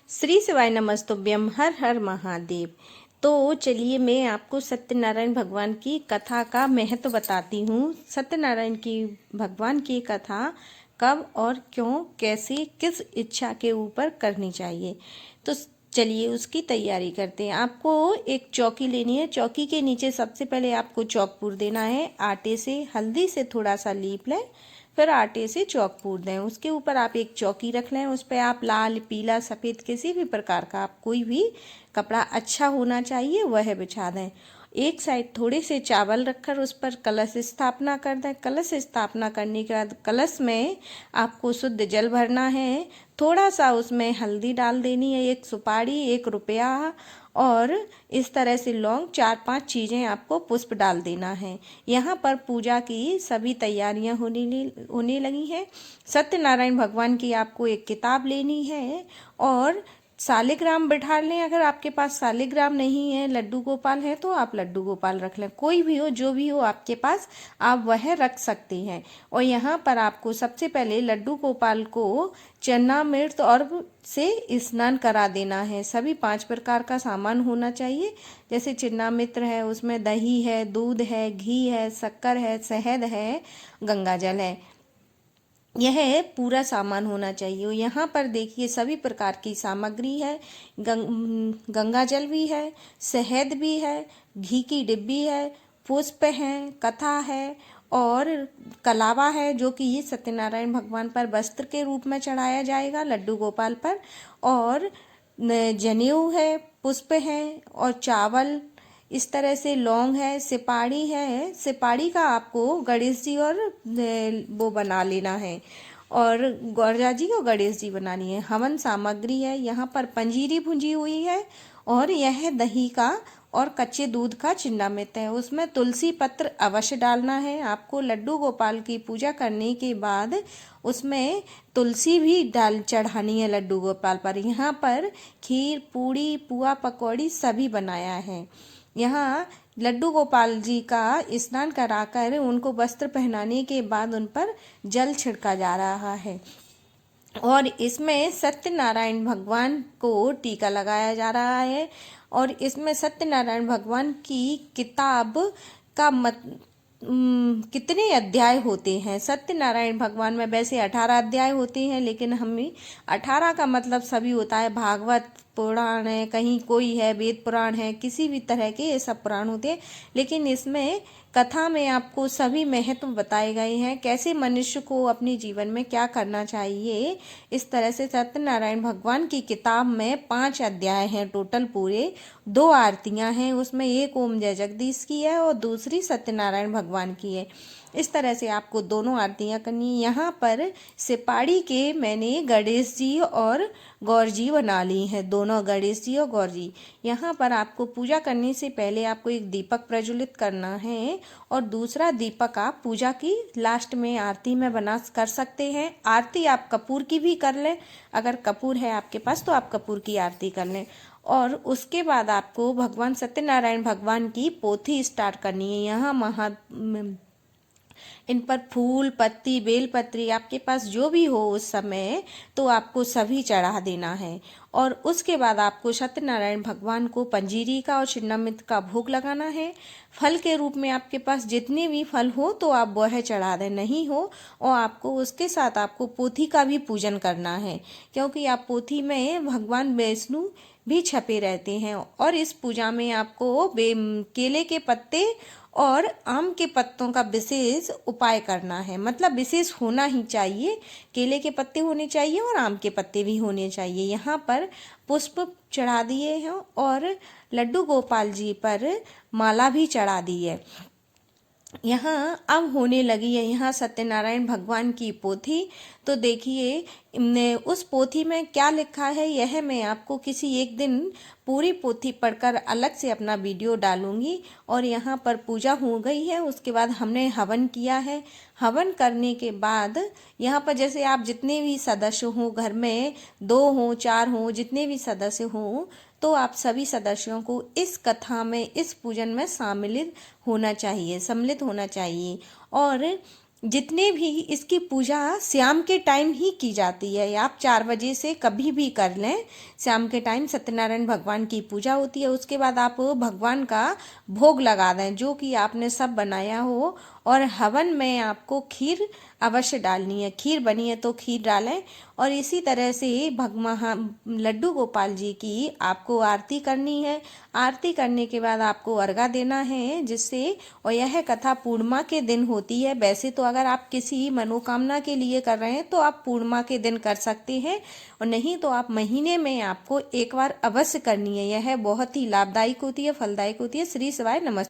श्री शिवाय नमस्तुभ्यम। हर हर महादेव। तो चलिए मैं आपको सत्यनारायण भगवान की कथा का महत्व बताती हूँ। सत्यनारायण की भगवान की कथा कब और क्यों, कैसे, किस इच्छा के ऊपर करनी चाहिए। तो चलिए उसकी तैयारी करते हैं। आपको एक चौकी लेनी है। चौकी के नीचे सबसे पहले आपको चौकपूर देना है। आटे से, हल्दी से थोड़ा सा लीप लें, फिर आटे से चौकपूर दें। उसके ऊपर आप एक चौकी रख लें। उस पर आप लाल, पीला, सफ़ेद किसी भी प्रकार का आप कोई भी कपड़ा अच्छा होना चाहिए वह बिछा दें। एक साइड थोड़े से चावल रखकर उस पर कलश स्थापना कर दें। कलश स्थापना करने के बाद कलश में आपको शुद्ध जल भरना है। थोड़ा सा उसमें हल्दी डाल देनी है, एक सुपारी, 1 रुपया और इस तरह से लौंग, 4-5 चीज़ें आपको पुष्प डाल देना है। यहाँ पर पूजा की सभी तैयारियाँ होने लगी हैं। सत्यनारायण भगवान की आपको एक किताब लेनी है और शालिग्राम बिठा लें। अगर आपके पास शालिग्राम नहीं है, लड्डू गोपाल है, तो आप लड्डू गोपाल रख लें। कोई भी हो, जो भी हो आपके पास, आप वह रख सकते हैं। और यहाँ पर आपको सबसे पहले लड्डू गोपाल को चरणामृत और से स्नान करा देना है। सभी 5 प्रकार का सामान होना चाहिए। जैसे चरणामृत है, उसमें दही है, दूध है, घी है, शक्कर है, शहद है, गंगा जल है। यह पूरा सामान होना चाहिए। यहाँ पर देखिए सभी प्रकार की सामग्री है। गंगा जल भी है, शहद भी है, घी की डिब्बी है, पुष्प हैं, कथा है और कलावा है, जो कि ये सत्यनारायण भगवान पर वस्त्र के रूप में चढ़ाया जाएगा लड्डू गोपाल पर। और जनेऊ है, पुष्प हैं और चावल, इस तरह से लौंग है, सिपाड़ी है। सिपाड़ी का आपको गणेश जी और वो बना लेना है, और गौरजा जी और गणेश जी बनानी है। हवन सामग्री है, यहाँ पर पंजीरी भुंजी हुई है और यह दही का और कच्चे दूध का चिन्नामृत है। उसमें तुलसी पत्र अवश्य डालना है आपको। लड्डू गोपाल की पूजा करने के बाद उसमें तुलसी भी डाल चढ़ानी है लड्डू गोपाल पर। यहाँ पर खीर, पूड़ी, पुआ, पकौड़ी सभी बनाया है। यहाँ लड्डू गोपाल जी का स्नान कराकर उनको वस्त्र पहनाने के बाद उन पर जल छिड़का जा रहा है और इसमें सत्यनारायण भगवान को टीका लगाया जा रहा है। और इसमें सत्यनारायण भगवान की किताब का कितने अध्याय होते हैं। सत्यनारायण भगवान में वैसे 18 अध्याय होते हैं, लेकिन हमें 18 का मतलब सभी होता है। भागवत पुराण है, कहीं कोई है वेद पुराण है, किसी भी तरह के ये सब पुराण होते हैं। लेकिन इसमें कथा में आपको सभी महत्व बताए गए हैं, कैसे मनुष्य को अपने जीवन में क्या करना चाहिए। इस तरह से सत्यनारायण भगवान की किताब में 5 अध्याय हैं टोटल पूरे। 2 आरतियां हैं, उसमें एक ओम जय जगदीश की है और दूसरी सत्यनारायण भगवान की है। इस तरह से आपको दोनों आरतियां करनी है। यहाँ पर सिपाड़ी के मैंने गणेश जी और गौर जी बना ली हैं, दोनों गणेश जी और गौर जी। यहाँ पर आपको पूजा करने से पहले आपको एक दीपक प्रज्वलित करना है और दूसरा दीपक आप पूजा की लास्ट में आरती में बना कर सकते हैं। आरती आप कपूर की भी कर लें, अगर कपूर है आपके पास तो आप कपूर की आरती कर लें। और उसके बाद आपको भगवान सत्यनारायण भगवान की पोथी स्टार्ट करनी है। यहाँ इन पर फूल, पत्ती, बेलपत्री आपके पास जो भी हो उस समय, तो आपको सभी चढ़ा देना है। और उसके बाद आपको सत्यनारायण भगवान को पंजीरी का और चिन्नामृत का भोग लगाना है। फल के रूप में आपके पास जितने भी फल हो तो आप वह चढ़ा दें, नहीं हो और आपको उसके साथ आपको पोथी का भी पूजन करना है, क्योंकि आप पोथी में भगवान विष्णु भी छपे रहते हैं। और इस पूजा में आपको केले के पत्ते और आम के पत्तों का विशेष उपाय करना है, मतलब विशेष होना ही चाहिए। केले के पत्ते होने चाहिए और आम के पत्ते भी होने चाहिए। यहाँ पर पुष्प चढ़ा दिए हैं और लड्डू गोपाल जी पर माला भी चढ़ा दी है। यहाँ अब होने लगी है यहाँ सत्यनारायण भगवान की पोथी। तो देखिए उस पोथी में क्या लिखा है, यह मैं आपको किसी एक दिन पूरी पोथी पढ़कर अलग से अपना वीडियो डालूंगी। और यहाँ पर पूजा हो गई है, उसके बाद हमने हवन किया है। हवन करने के बाद यहाँ पर जैसे आप जितने भी सदस्य हों घर में, 2 हों 4 हों, जितने भी सदस्य हों, तो आप सभी सदस्यों को इस कथा में, इस पूजन में सम्मिलित होना चाहिए। और जितने भी इसकी पूजा शाम के टाइम ही की जाती है, आप 4 बजे से कभी भी कर लें। शाम के टाइम सत्यनारायण भगवान की पूजा होती है। उसके बाद आप भगवान का भोग लगा दें जो कि आपने सब बनाया हो, और हवन में आपको खीर अवश्य डालनी है। खीर बनी है तो खीर डालें। और इसी तरह से लड्डू गोपाल जी की आपको आरती करनी है। आरती करने के बाद आपको अर्घा देना है जिससे, और यह कथा पूर्णिमा के दिन होती है। वैसे तो अगर आप किसी मनोकामना के लिए कर रहे हैं तो आप पूर्णिमा के दिन कर सकते हैं, और नहीं तो आप महीने में आपको एक बार अवश्य करनी है। यह बहुत ही लाभदायक होती है, फलदायक होती है। श्री शिवाय नमस्ते।